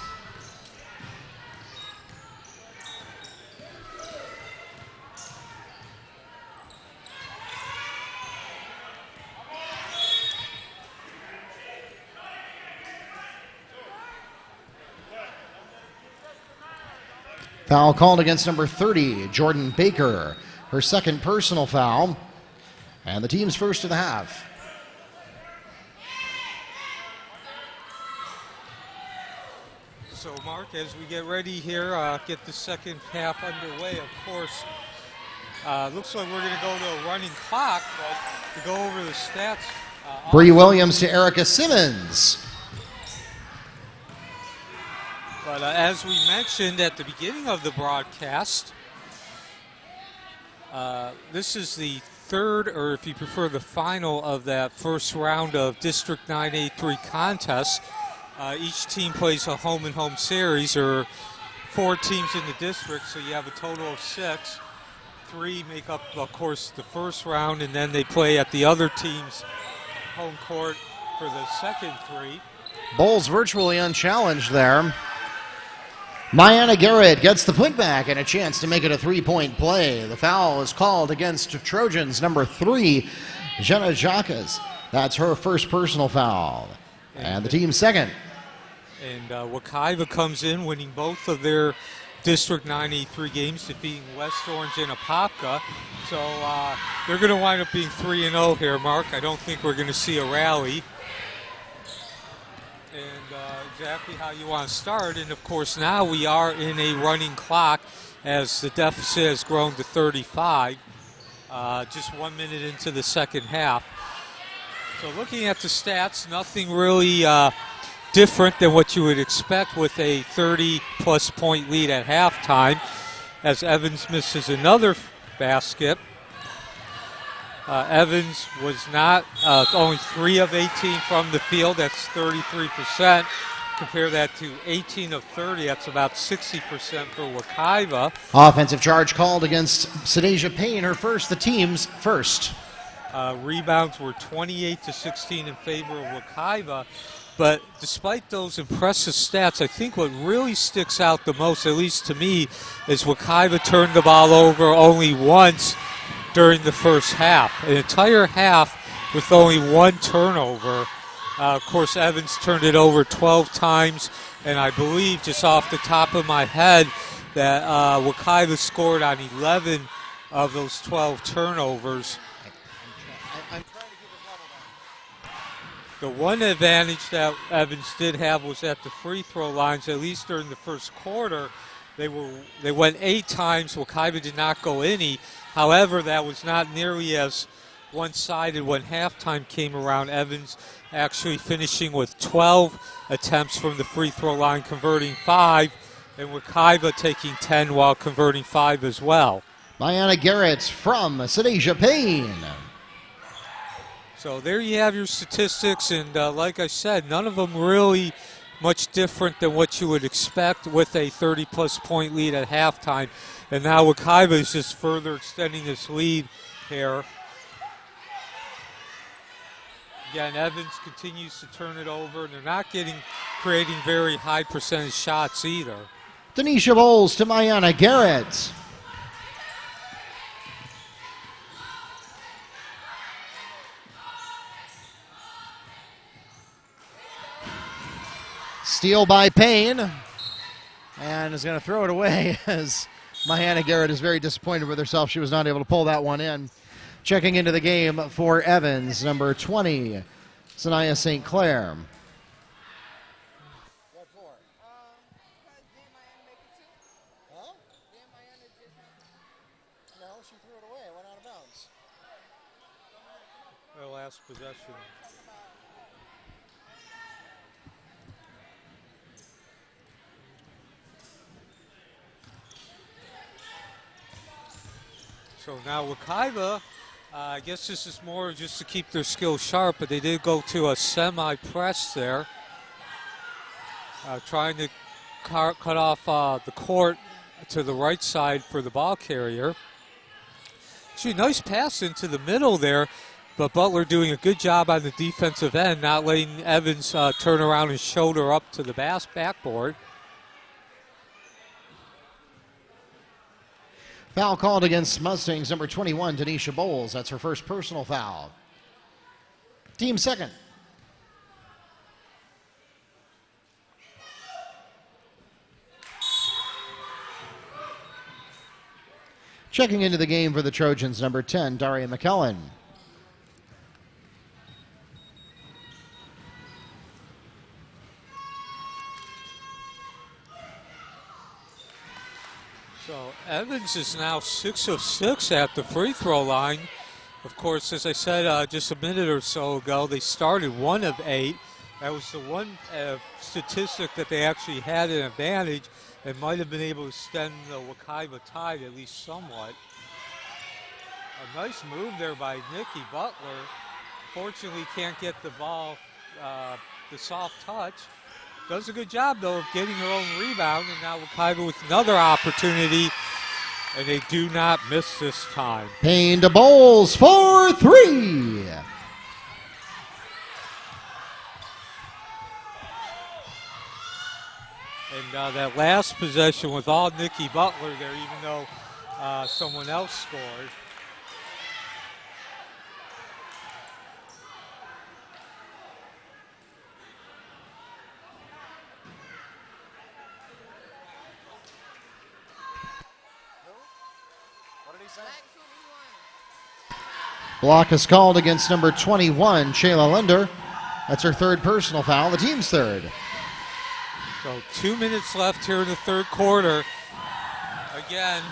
Foul called against number 30, Jordan Baker. Her second personal foul. And the team's first of the half. So, Mark, as we get ready here, get the second half underway, of course, looks like we're going to go to a running clock, but to go over the stats. Bree Williams to Erica Simmons. But as we mentioned at the beginning of the broadcast, this is the third, or if you prefer, the final of that first round of District 9A3 contests. Each team plays a home-and-home series, or 4 teams in the district, so you have a total of 6. 3 make up, of course, the first round, and then they play at the other team's home court for the second 3. Bulls virtually unchallenged there. Mayanna Garrett gets the putback and a chance to make it a three-point play. The foul is called against Trojans number 3, Jenna Jacques. That's her first personal foul. And the team's second. And Wekiva comes in, winning both of their District 9A3 games, defeating West Orange and Apopka. So they're going to wind up being 3-0 here, Mark. I don't think we're going to see a rally. And exactly how you want to start. And, of course, now we are in a running clock as the deficit has grown to 35, just 1 minute into the second half. So looking at the stats, nothing really different than what you would expect with a 30-plus point lead at halftime, as Evans misses another basket. Evans was not only 3 of 18 from the field. That's 33%. Compare that to 18 of 30. That's about 60% for Wekiva. Offensive charge called against Sadasia Payne, her first, the team's first. Rebounds were 28-16 in favor of Wekiva. But despite those impressive stats, I think what really sticks out the most, at least to me, is Wekiva turned the ball over only once during the first half. An entire half with only 1 turnover. Of course, Evans turned it over 12 times, and I believe, just off the top of my head, that Wekiva scored on 11 of those 12 turnovers. The one advantage that Evans did have was at the free throw lines, at least during the first quarter. They went 8 times. Wekiva did not go any. However, that was not nearly as one-sided when halftime came around. Evans actually finishing with 12 attempts from the free throw line, converting 5, and Wekiva taking 10 while converting 5 as well. Mayanna Garrett from Sadasia Payne. So there you have your statistics, and like I said, none of them really much different than what you would expect with a 30-plus point lead at halftime. And now Wekiva is just further extending this lead here. Again, Evans continues to turn it over, and they're not creating very high percentage shots either. Denisha Bowles to Mayanna Garrett. Steal by Payne, and is going to throw it away as Mayanna Garrett is very disappointed with herself. She was not able to pull that one in. Checking into the game for Evans, number 20, Sanaya St. Clair. What for? Because didn't Mayanna make it too? Huh? Didn't Mayanna just... No, she threw it away. It went out of bounds. Their last possession. So now Wekiva, I guess this is more just to keep their skills sharp, but they did go to a semi-press there, trying to cut off the court to the right side for the ball carrier. Actually, nice pass into the middle there, but Butler doing a good job on the defensive end, not letting Evans turn around and shoulder up to the backboard. Foul called against Mustangs, number 21, Denisha Bowles. That's her first personal foul. Team second. Checking into the game for the Trojans, number 10, Daria McKellen. So Evans is now 6 of 6 at the free throw line. Of course, as I said just a minute or so ago, they started 1 of 8. That was the one statistic that they actually had an advantage and might have been able to stem the Wekiva tide at least somewhat. A nice move there by Nikki Butler. Fortunately, can't get the ball, the soft touch. Does a good job, though, of getting her own rebound, and now Wekiva with another opportunity, and they do not miss this time. Payne to Bowles for 3. And that last possession with all Nikki Butler there, even though someone else scored. Block is called against number 21, Shayla Linder. That's her third personal foul, the team's third. So 2 minutes left here in the third quarter. Again,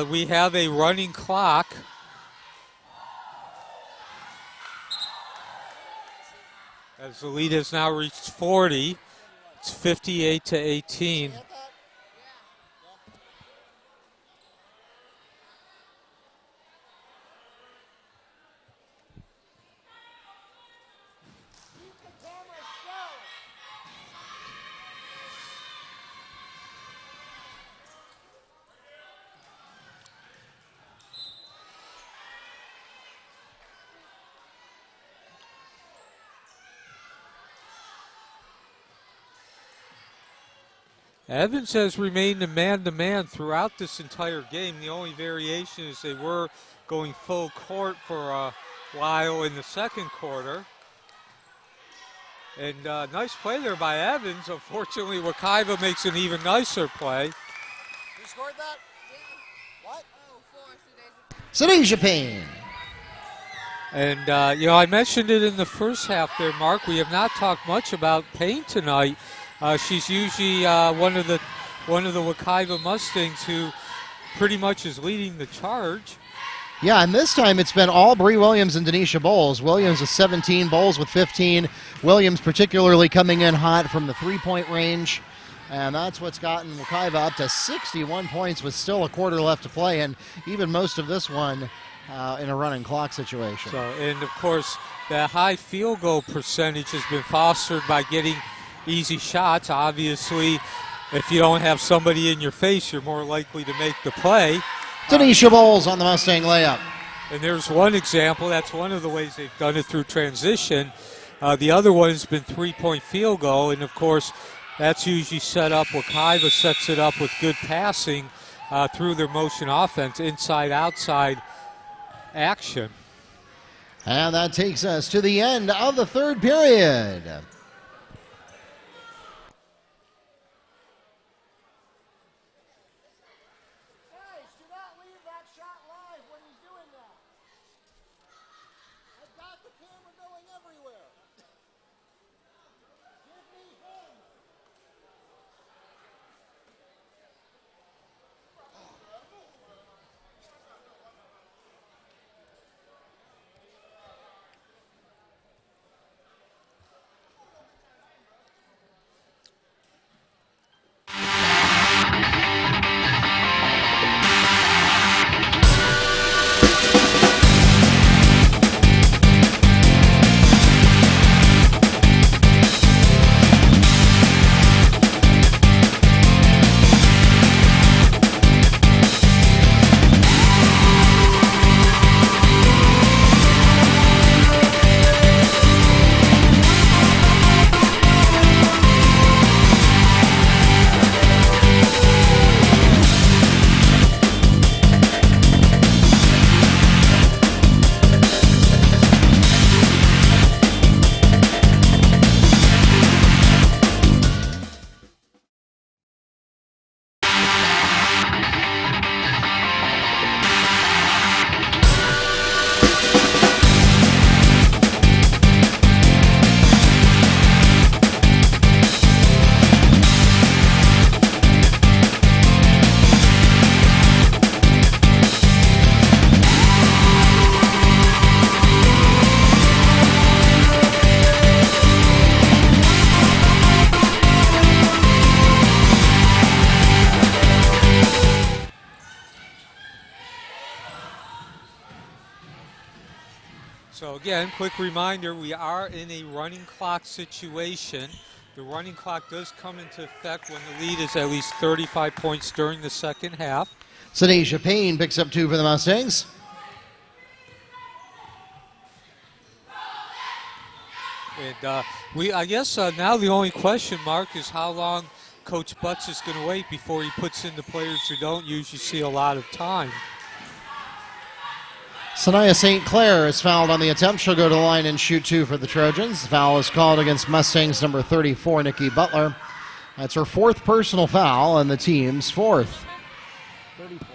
we have a running clock. As the lead has now reached 40. It's 58-18. Evans has remained a man-to-man throughout this entire game. The only variation is they were going full court for a while in the second quarter. And nice play there by Evans. Unfortunately, Wekiva makes an even nicer play. Who scored that? What? Sadisha Payne. And, I mentioned it in the first half there, Mark. We have not talked much about Payne tonight. She's usually one of the Wekiva Mustangs who pretty much is leading the charge. Yeah, and this time it's been all Bree Williams and Denisha Bowles. Williams with 17, Bowles with 15. Williams particularly coming in hot from the three-point range. And that's what's gotten Wekiva up to 61 points with still a quarter left to play, and even most of this one in a running clock situation. So, and, of course, that high field goal percentage has been fostered by getting easy shots. Obviously, if you don't have somebody in your face, you're more likely to make the play. Denisha Bowles on the Mustang layup. And there's one example. That's one of the ways they've done it through transition. The other one has been three-point field goal, and, of course, that's usually set up. Wekiva sets it up with good passing through their motion offense, inside-outside action. And that takes us to the end of the third period. So again, quick reminder, we are in a running clock situation. The running clock does come into effect when the lead is at least 35 points during the second half. Sadasia Payne picks up 2 for the Mustangs. And I guess now the only question mark is how long Coach Butts is going to wait before he puts in the players who don't usually see a lot of time. Sanaya St. Clair is fouled on the attempt. She'll go to the line and shoot 2 for the Trojans. The foul is called against Mustangs number 34, Nikki Butler. That's her 4th personal foul and the team's 4th. 34.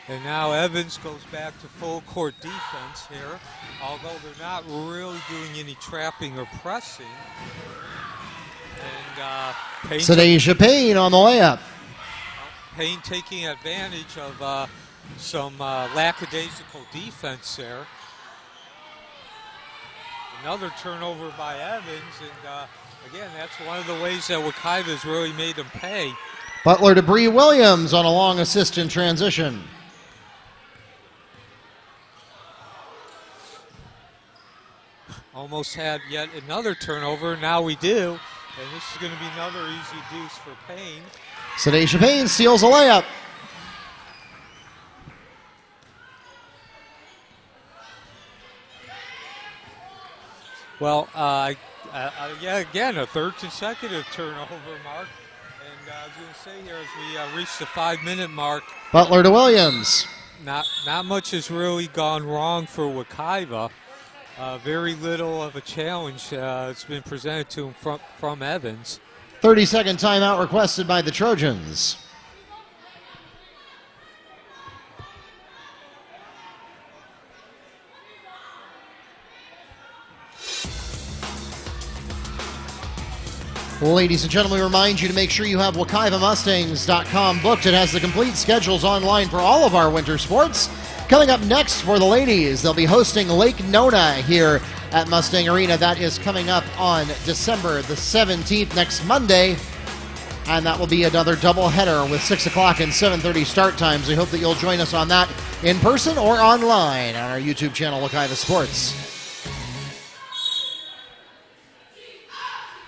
And now Evans goes back to full court defense here, although they're not really doing any trapping or pressing. And Sadasia Payne on the layup. Payne taking advantage of some lackadaisical defense there. Another turnover by Evans, and again, that's one of the ways that Wekiva has really made them pay. Butler to Bree Williams on a long assist in transition. Almost had yet another turnover. Now we do. And this is going to be another easy deuce for Payne. Sadasia Payne steals a layup. Well, yeah, again, a 3rd consecutive turnover mark. And I was going to say here, as we reach the 5-minute mark, Butler to Williams. not much has really gone wrong for Wekiva. Very little of a challenge has been presented to him from Evans. 30-second timeout requested by the Trojans. Ladies and gentlemen, we remind you to make sure you have WekivaMustangs.com booked. It has the complete schedules online for all of our winter sports. Coming up next for the ladies, they'll be hosting Lake Nona here at Mustang Arena. That is coming up on December the 17th, next Monday. And that will be another doubleheader with 6 o'clock and 7:30 start times. We hope that you'll join us on that in person or online on our YouTube channel, Wekiva Sports.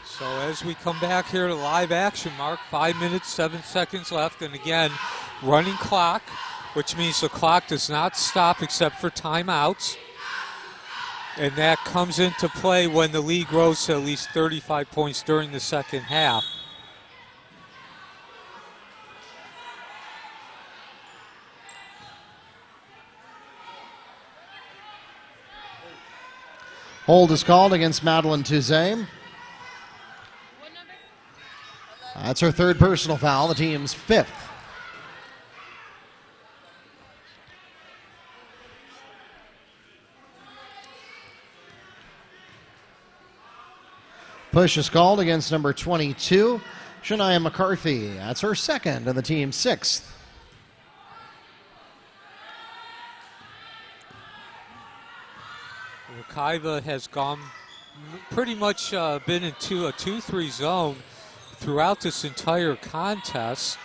So as we come back here to live action, Mark, 5 minutes, 7 seconds left. And again, running clock, which means the clock does not stop except for timeouts. And that comes into play when the lead grows to at least 35 points during the second half. Hold is called against Madeline Touzé. That's her 3rd personal foul, the team's 5th. Push is called against number 22, Shania McCarthy. That's her 2nd and the team's 6th. Wekiva has gone pretty much been into a 2-3 zone throughout this entire contest.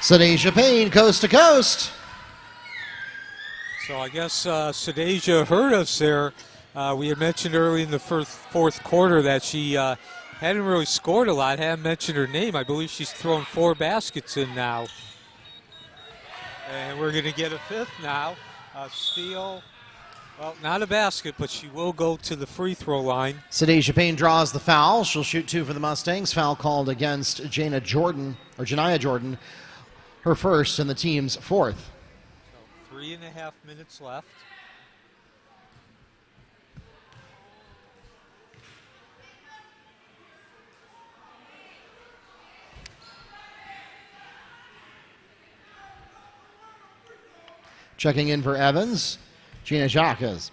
Sadasia Payne, coast to coast. So I guess Sadasia heard us there. We had mentioned early in the fourth quarter that she hadn't really scored a lot, hadn't mentioned her name. I believe she's thrown 4 baskets in now. And we're going to get a 5th now. Steal. Well, not a basket, but she will go to the free throw line. Sadasia Payne draws the foul. She'll shoot 2 for the Mustangs. Foul called against Jania Jordan, her 1st and the team's 4th. So 3.5 minutes left. Checking in for Evans, Gina Jacques is.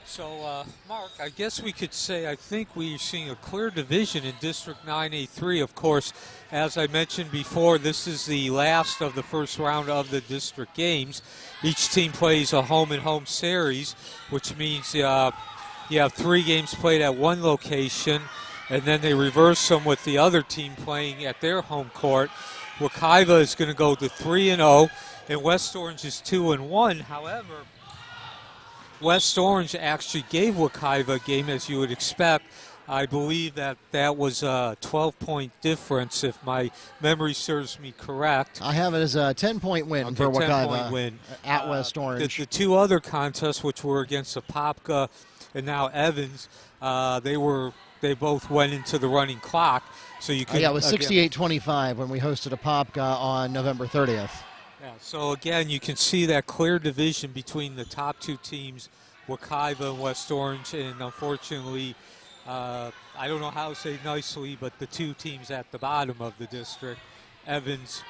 So, Mark, I guess we could say I think we're seeing a clear division in District 9A3. Of course, as I mentioned before, this is the last of the first round of the district games. Each team plays a home-and-home series, which means you have 3 games played at one location, and then they reverse them with the other team playing at their home court. Wekiva is going to go to 3-0, and West Orange is 2-1. However, West Orange actually gave Wekiva a game, as you would expect. I believe that was a 12-point difference, if my memory serves me correct. I have it as a 10-point win for Wekiva 10-point win. at West Orange. The 2 other contests, which were against Apopka and now Evans, they both went into the running clock. So you could, it was 68-25 when we hosted Apopka on November 30th. Yeah, so again, you can see that clear division between the top 2 teams, Wekiva and West Orange, and unfortunately, I don't know how to say nicely, but the 2 teams at the bottom of the district, Evans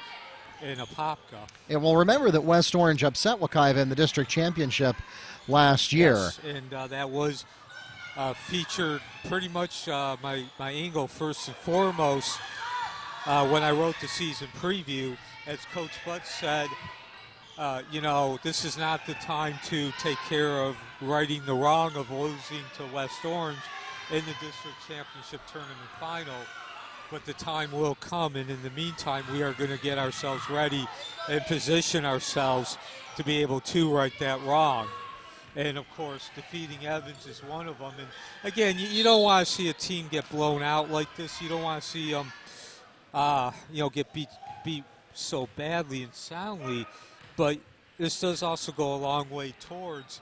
and Apopka. Yeah, well, remember that West Orange upset Wekiva in the district championship last year. Yes, and that was featured pretty much my angle first and foremost when I wrote the season preview. As Coach Butts said, this is not the time to take care of righting the wrong of losing to West Orange in the district championship tournament final, but the time will come, and in the meantime, we are going to get ourselves ready and position ourselves to be able to right that wrong. And, of course, defeating Evans is one of them. And, again, you don't want to see a team get blown out like this. You don't want to see them, get beat so badly and soundly, but this does also go a long way towards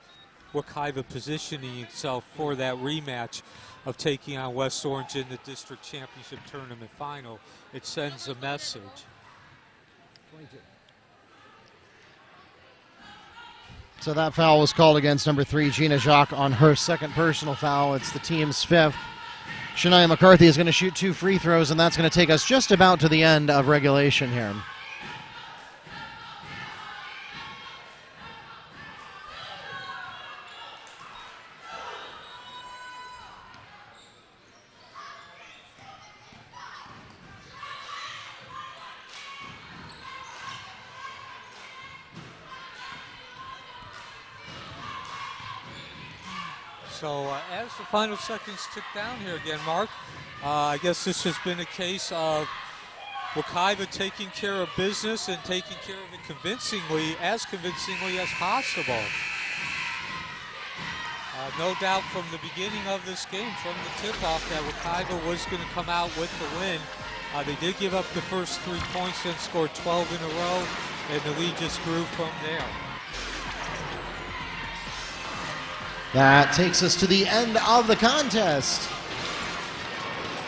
Wekiva positioning itself for that rematch of taking on West Orange in the district championship tournament final. It sends a message. 22. So that foul was called against number 3, Gina Jacques, on her second personal foul. It's the team's 5th. Shania McCarthy is going to shoot 2 free throws, and that's going to take us just about to the end of regulation here. So as the final seconds tick down here again, Mark, I guess this has been a case of Wekiva taking care of business and taking care of it convincingly as possible. No doubt from the beginning of this game, from the tip-off, that Wekiva was going to come out with the win. They did give up the first 3 points and scored 12 in a row, and the lead just grew from there. That takes us to the end of the contest.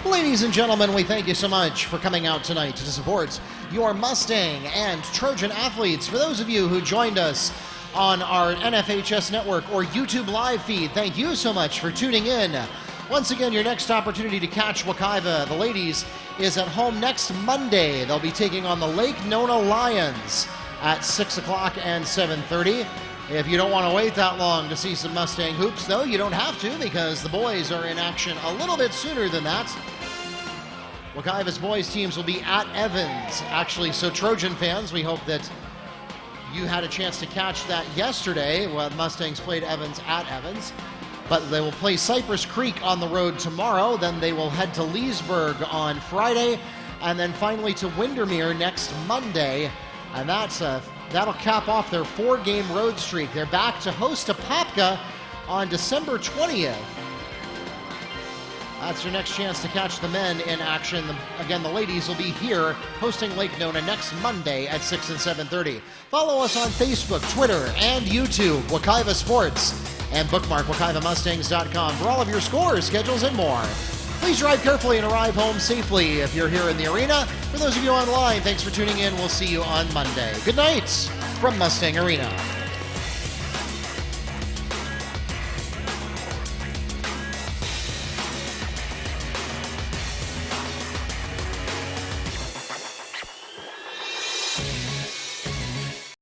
Ladies and gentlemen, we thank you so much for coming out tonight to support your Mustang and Trojan athletes. For those of you who joined us on our NFHS network or YouTube live feed, thank you so much for tuning in. Once again, your next opportunity to catch Wekiva, the ladies, is at home next Monday. They'll be taking on the Lake Nona Lions at 6 o'clock and 7:30. If you don't want to wait that long to see some Mustang hoops, though, you don't have to, because the boys are in action a little bit sooner than that. Wekiva's boys teams will be at Evans, actually. So Trojan fans, we hope that you had a chance to catch that yesterday when Mustangs played Evans at Evans. But they will play Cypress Creek on the road tomorrow. Then they will head to Leesburg on Friday, and then finally to Windermere next Monday. And that'll cap off their 4-game road streak. They're back to host Apopka on December 20th. That's your next chance to catch the men in action. Again, the ladies will be here hosting Lake Nona next Monday at 6 and 7:30. Follow us on Facebook, Twitter, and YouTube, Wekiva Sports, and bookmark WekivaMustangs.com for all of your scores, schedules, and more. Please drive carefully and arrive home safely if you're here in the arena. For those of you online, thanks for tuning in. We'll see you on Monday. Good night from Mustang Arena.